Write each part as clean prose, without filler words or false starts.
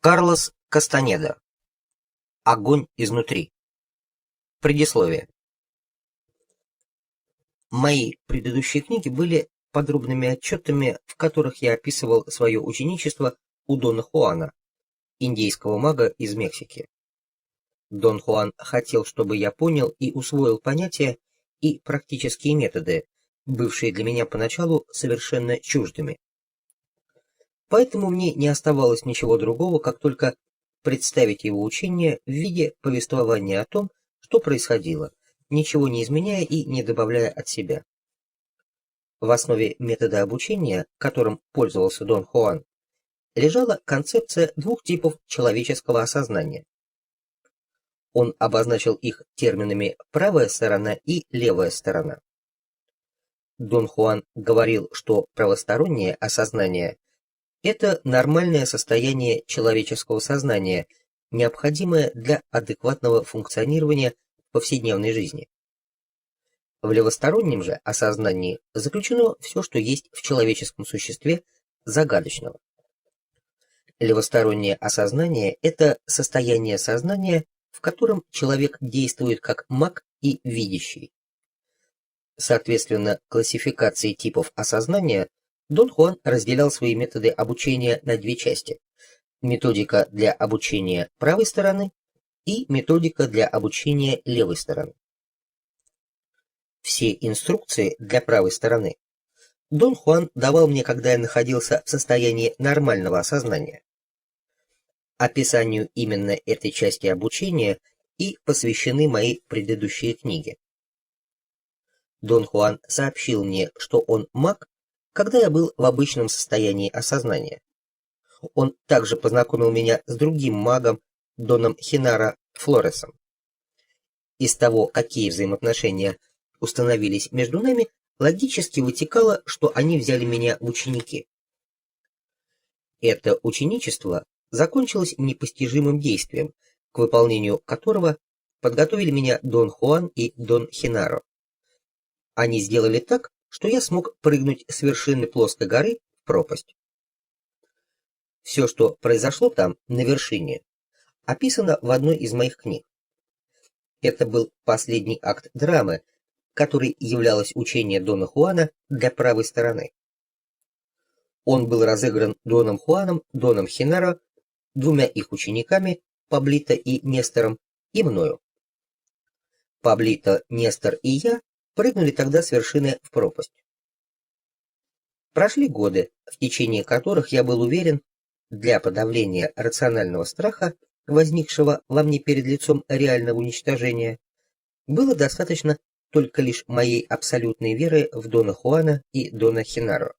Карлос Кастанеда. Огонь изнутри. Предисловие. Мои предыдущие книги были подробными отчетами, в которых я описывал свое ученичество у Дона Хуана, индейского мага из Мексики. Дон Хуан хотел, чтобы я понял и усвоил понятия и практические методы, бывшие для меня поначалу совершенно чуждыми. Поэтому мне не оставалось ничего другого, как только представить его учение в виде повествования о том, что происходило, ничего не изменяя и не добавляя от себя. В основе метода обучения, которым пользовался Дон Хуан, лежала концепция двух типов человеческого осознания. Он обозначил их терминами «правая сторона» и «левая сторона». Дон Хуан говорил, что правостороннее осознание – это нормальное состояние человеческого сознания, необходимое для адекватного функционирования в повседневной жизни. В левостороннем же осознании заключено все, что есть в человеческом существе загадочного. Левостороннее осознание – это состояние сознания, в котором человек действует как маг и видящий. Соответственно, классификации типов осознания Дон Хуан разделял свои методы обучения на две части: методика для обучения правой стороны и методика для обучения левой стороны. Все инструкции для правой стороны Дон Хуан давал мне, когда я находился в состоянии нормального осознания. Описанию именно этой части обучения и посвящены мои предыдущие книги. Дон Хуан сообщил мне, что он маг, когда я был в обычном состоянии осознания. Он также познакомил меня с другим магом, Доном Хинаро Флоресом. Из того, какие взаимоотношения установились между нами, логически вытекало, что они взяли меня в ученики. Это ученичество закончилось непостижимым действием, к выполнению которого подготовили меня Дон Хуан и Дон Хинаро. Они сделали так, что я смог прыгнуть с вершины плоской горы в пропасть. Все, что произошло там, на вершине, описано в одной из моих книг. Это был последний акт драмы, который являлось учение Дона Хуана для правой стороны. Он был разыгран Доном Хуаном, Доном Хинаро, двумя их учениками, Паблито и Нестором, и мною. Паблито, Нестор и я прыгнули тогда с вершины в пропасть. Прошли годы, в течение которых я был уверен, для подавления рационального страха, возникшего во мне перед лицом реального уничтожения, было достаточно только лишь моей абсолютной веры в Дона Хуана и Дона Хинаро.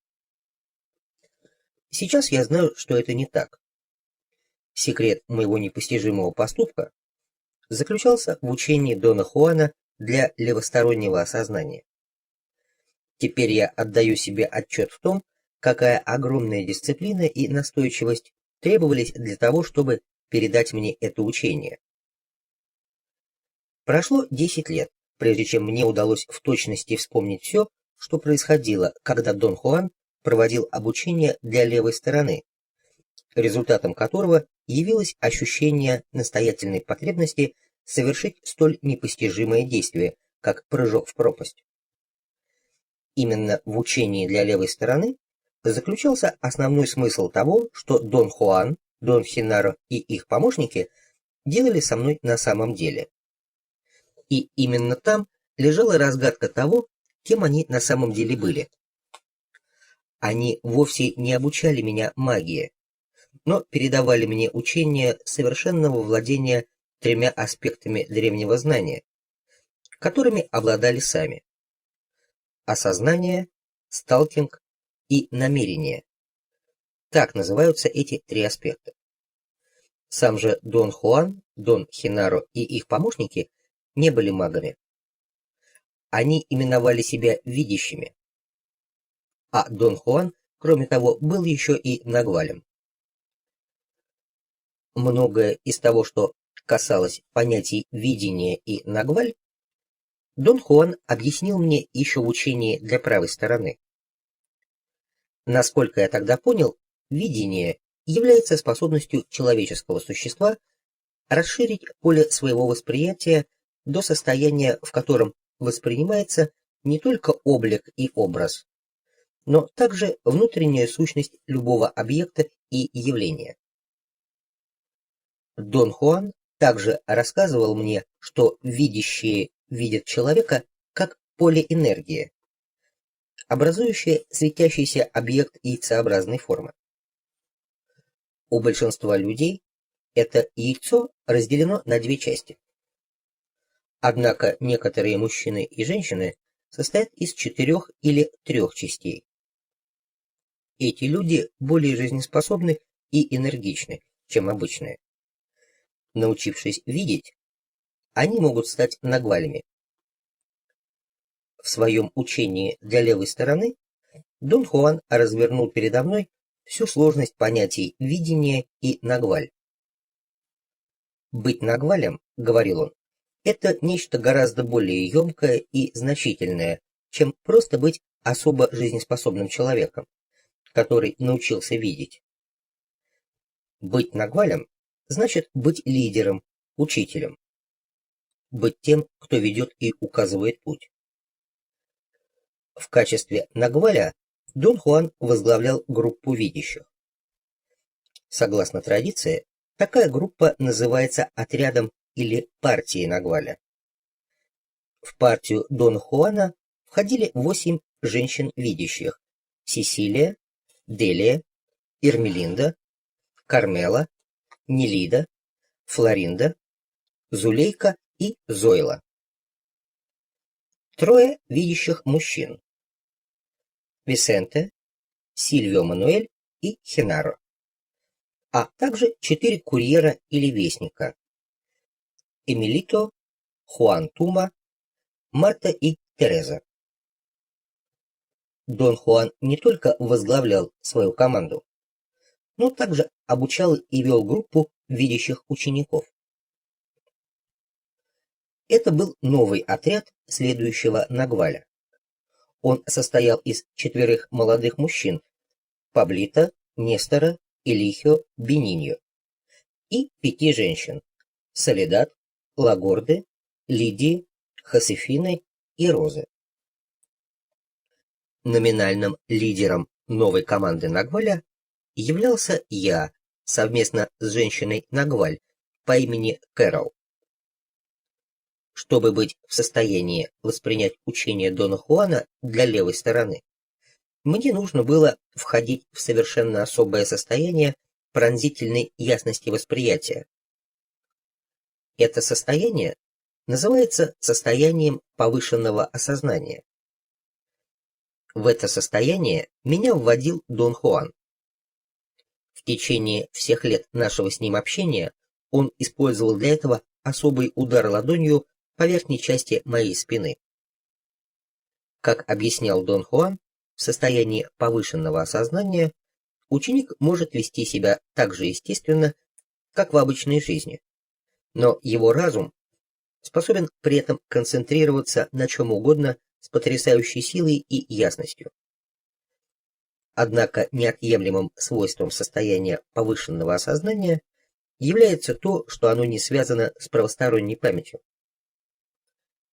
Сейчас я знаю, что это не так. Секрет моего непостижимого поступка заключался в учении Дона Хуана для левостороннего осознания. Теперь я отдаю себе отчет в том, какая огромная дисциплина и настойчивость требовались для того, чтобы передать мне это учение. Прошло 10 лет, прежде чем мне удалось в точности вспомнить все, что происходило, когда Дон Хуан проводил обучение для левой стороны, результатом которого явилось ощущение настоятельной потребности совершить столь непостижимое действие, как прыжок в пропасть. Именно в учении для левой стороны заключался основной смысл того, что Дон Хуан, Дон Хинаро и их помощники делали со мной на самом деле. И именно там лежала разгадка того, кем они на самом деле были. Они вовсе не обучали меня магии, но передавали мне учение совершенного владения тремя аспектами древнего знания, которыми обладали сами: осознание, сталкинг и намерение. Так называются эти три аспекта. Сам же Дон Хуан, Дон Хинаро и их помощники не были магами. Они именовали себя видящими. А Дон Хуан, кроме того, был еще и нагвалем. Многое из того, что касалось понятий видения и нагваль, Дон Хуан объяснил мне еще в учении для правой стороны. Насколько я тогда понял, видение является способностью человеческого существа расширить поле своего восприятия до состояния, в котором воспринимается не только облик и образ, но также внутренняя сущность любого объекта и явления. Дон Хуан также рассказывал мне, что видящие видят человека как поле энергии, образующее светящийся объект яйцеобразной формы. У большинства людей это яйцо разделено на две части. Однако некоторые мужчины и женщины состоят из 4 или 3 частей. Эти люди более жизнеспособны и энергичны, чем обычные. Научившись видеть, они могут стать нагвалями. В своем учении для левой стороны Дон Хуан развернул передо мной всю сложность понятий видения и нагваль. «Быть нагвалем, — говорил он, — это нечто гораздо более емкое и значительное, чем просто быть особо жизнеспособным человеком, который научился видеть. Быть нагвалем значит быть лидером, учителем, быть тем, кто ведет и указывает путь. В качестве нагваля Дон Хуан возглавлял группу видящих. Согласно традиции, такая группа называется отрядом или партией нагваля. В партию Дона Хуана входили 8 женщин видящих: Сесилия, Делия, Ирмелинда, Кармела, Нелида, Флоринда, Зулейка и Зойла. 3 видящих мужчин: Висенте, Сильвио Мануэль и Хенаро, а также 4 курьера или вестника: Эмилито, Хуан Тума, Марта и Тереза. Дон Хуан не только возглавлял свою команду, но также обучал и вел группу видящих учеников. Это был новый отряд следующего нагваля. Он состоял из 4 молодых мужчин: Паблито, Нестора, Элихио, Бениньо, и 5 женщин: Соледад, Лагорды, Лидии, Хосефины и Розы. Номинальным лидером новой команды нагваля являлся я, совместно с женщиной нагваль по имени Кэрол. Чтобы быть в состоянии воспринять учение Дона Хуана для левой стороны, мне нужно было входить в совершенно особое состояние пронзительной ясности восприятия. Это состояние называется состоянием повышенного осознания. В это состояние меня вводил Дон Хуан. В течение всех лет нашего с ним общения он использовал для этого особый удар ладонью по верхней части моей спины. Как объяснял Дон Хуан, в состоянии повышенного осознания ученик может вести себя так же естественно, как в обычной жизни, но его разум способен при этом концентрироваться на чем угодно с потрясающей силой и ясностью. Однако неотъемлемым свойством состояния повышенного осознания является то, что оно не связано с правосторонней памятью.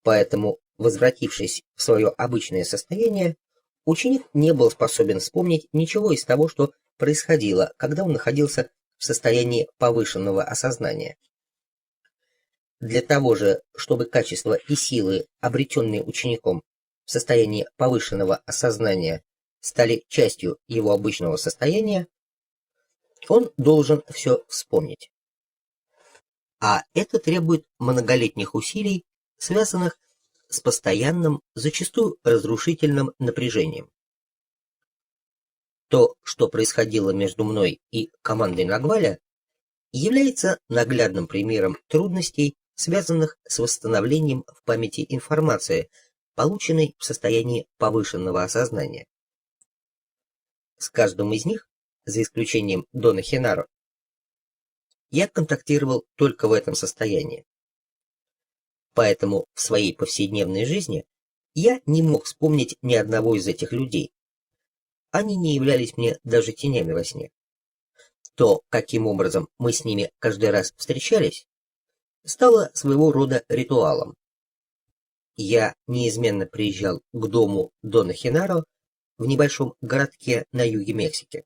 Поэтому, возвратившись в свое обычное состояние, ученик не был способен вспомнить ничего из того, что происходило, когда он находился в состоянии повышенного осознания. Для того же, чтобы качества и силы, обретенные учеником в состоянии повышенного осознания, стали частью его обычного состояния, он должен все вспомнить. А это требует многолетних усилий, связанных с постоянным, зачастую разрушительным напряжением. То, что происходило между мной и командой нагваля, является наглядным примером трудностей, связанных с восстановлением в памяти информации, полученной в состоянии повышенного осознания. С каждым из них, за исключением Дона Хенаро, я контактировал только в этом состоянии. Поэтому в своей повседневной жизни я не мог вспомнить ни одного из этих людей. Они не являлись мне даже тенями во сне. То, каким образом мы с ними каждый раз встречались, стало своего рода ритуалом. Я неизменно приезжал к дому Дона Хенаро в небольшом городке на юге Мексики.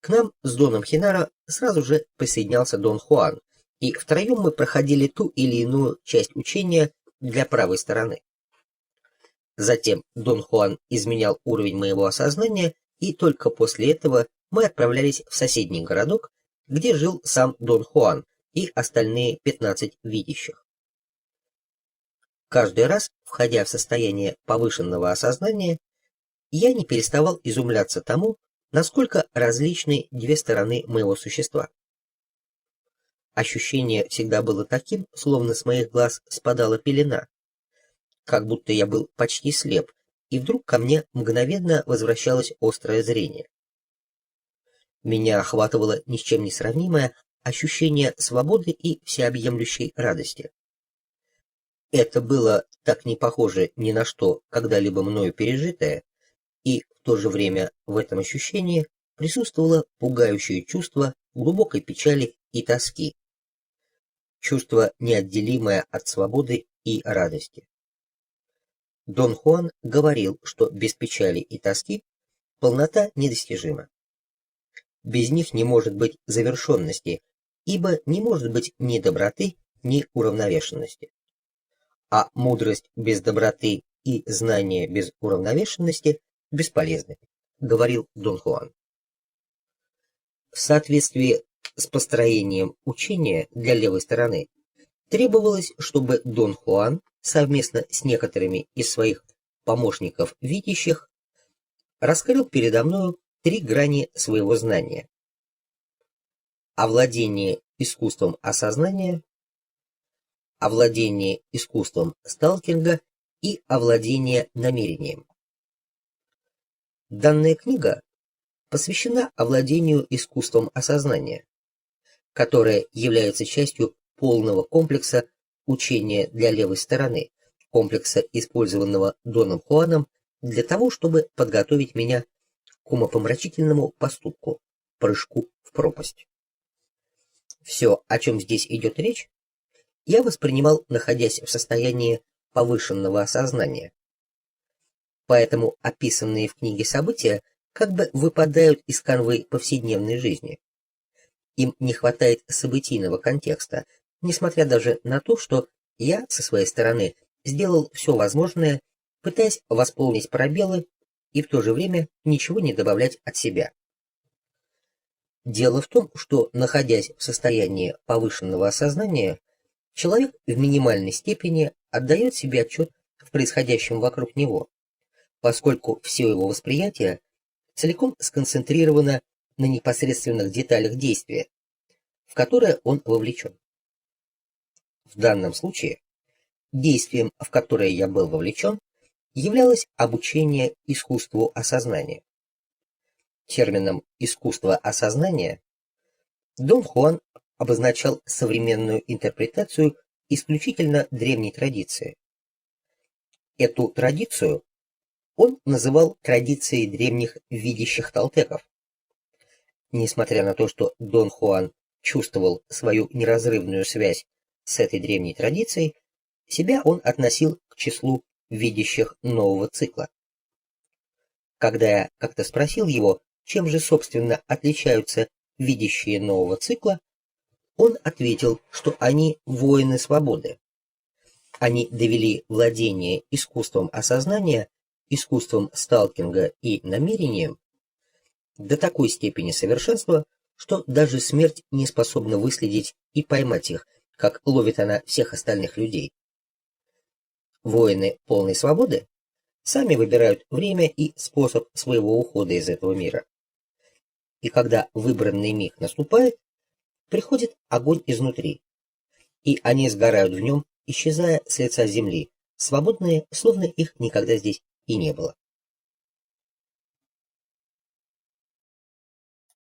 К нам с Доном Хенаро сразу же присоединялся Дон Хуан, и втроем мы проходили ту или иную часть учения для правой стороны. Затем Дон Хуан изменял уровень моего осознания, и только после этого мы отправлялись в соседний городок, где жил сам Дон Хуан и остальные 15 видящих. Каждый раз, входя в состояние повышенного осознания, я не переставал изумляться тому, насколько различны две стороны моего существа. Ощущение всегда было таким, словно с моих глаз спадала пелена, как будто я был почти слеп, и вдруг ко мне мгновенно возвращалось острое зрение. Меня охватывало ни с чем не сравнимое ощущение свободы и всеобъемлющей радости. Это было так не похоже ни на что, когда-либо мною пережитое, и в то же время в этом ощущении присутствовало пугающее чувство глубокой печали и тоски, чувство, неотделимое от свободы и радости. Дон Хуан говорил, что без печали и тоски полнота недостижима. Без них не может быть завершенности, ибо не может быть ни доброты, ни уравновешенности. А мудрость без доброты и знание без уравновешенности бесполезны, говорил Дон Хуан. В соответствии с построением учения для левой стороны требовалось, чтобы Дон Хуан совместно с некоторыми из своих помощников видящих раскрыл передо мною 3 грани своего знания: овладение искусством осознания, овладение искусством сталкинга и овладение намерением. Данная книга посвящена овладению искусством осознания, которое является частью полного комплекса учения для левой стороны, комплекса, использованного Доном Хуаном для того, чтобы подготовить меня к умопомрачительному поступку, прыжку в пропасть. Все, о чем здесь идет речь, я воспринимал, находясь в состоянии повышенного осознания. Поэтому описанные в книге события как бы выпадают из канвы повседневной жизни. Им не хватает событийного контекста, несмотря даже на то, что я, со своей стороны, сделал все возможное, пытаясь восполнить пробелы и в то же время ничего не добавлять от себя. Дело в том, что, находясь в состоянии повышенного осознания, человек в минимальной степени отдает себе отчет в происходящем вокруг него, поскольку все его восприятие целиком сконцентрировано на непосредственных деталях действия, в которое он вовлечен. В данном случае действием, в которое я был вовлечен, являлось обучение искусству осознания. Термином «искусство осознания» Дон Хуан обозначал современную интерпретацию исключительно древней традиции. Эту традицию он называл традицией древних видящих толтеков. Несмотря на то, что Дон Хуан чувствовал свою неразрывную связь с этой древней традицией, себя он относил к числу видящих нового цикла. Когда я как-то спросил его, чем же, собственно, отличаются видящие нового цикла, он ответил, что они воины свободы. Они довели владение искусством осознания, искусством сталкинга и намерением до такой степени совершенства, что даже смерть не способна выследить и поймать их, как ловит она всех остальных людей. Воины полной свободы сами выбирают время и способ своего ухода из этого мира. И когда выбранный миг наступает, приходит огонь изнутри, и они сгорают в нем, исчезая с лица земли, свободные, словно их никогда здесь и не было.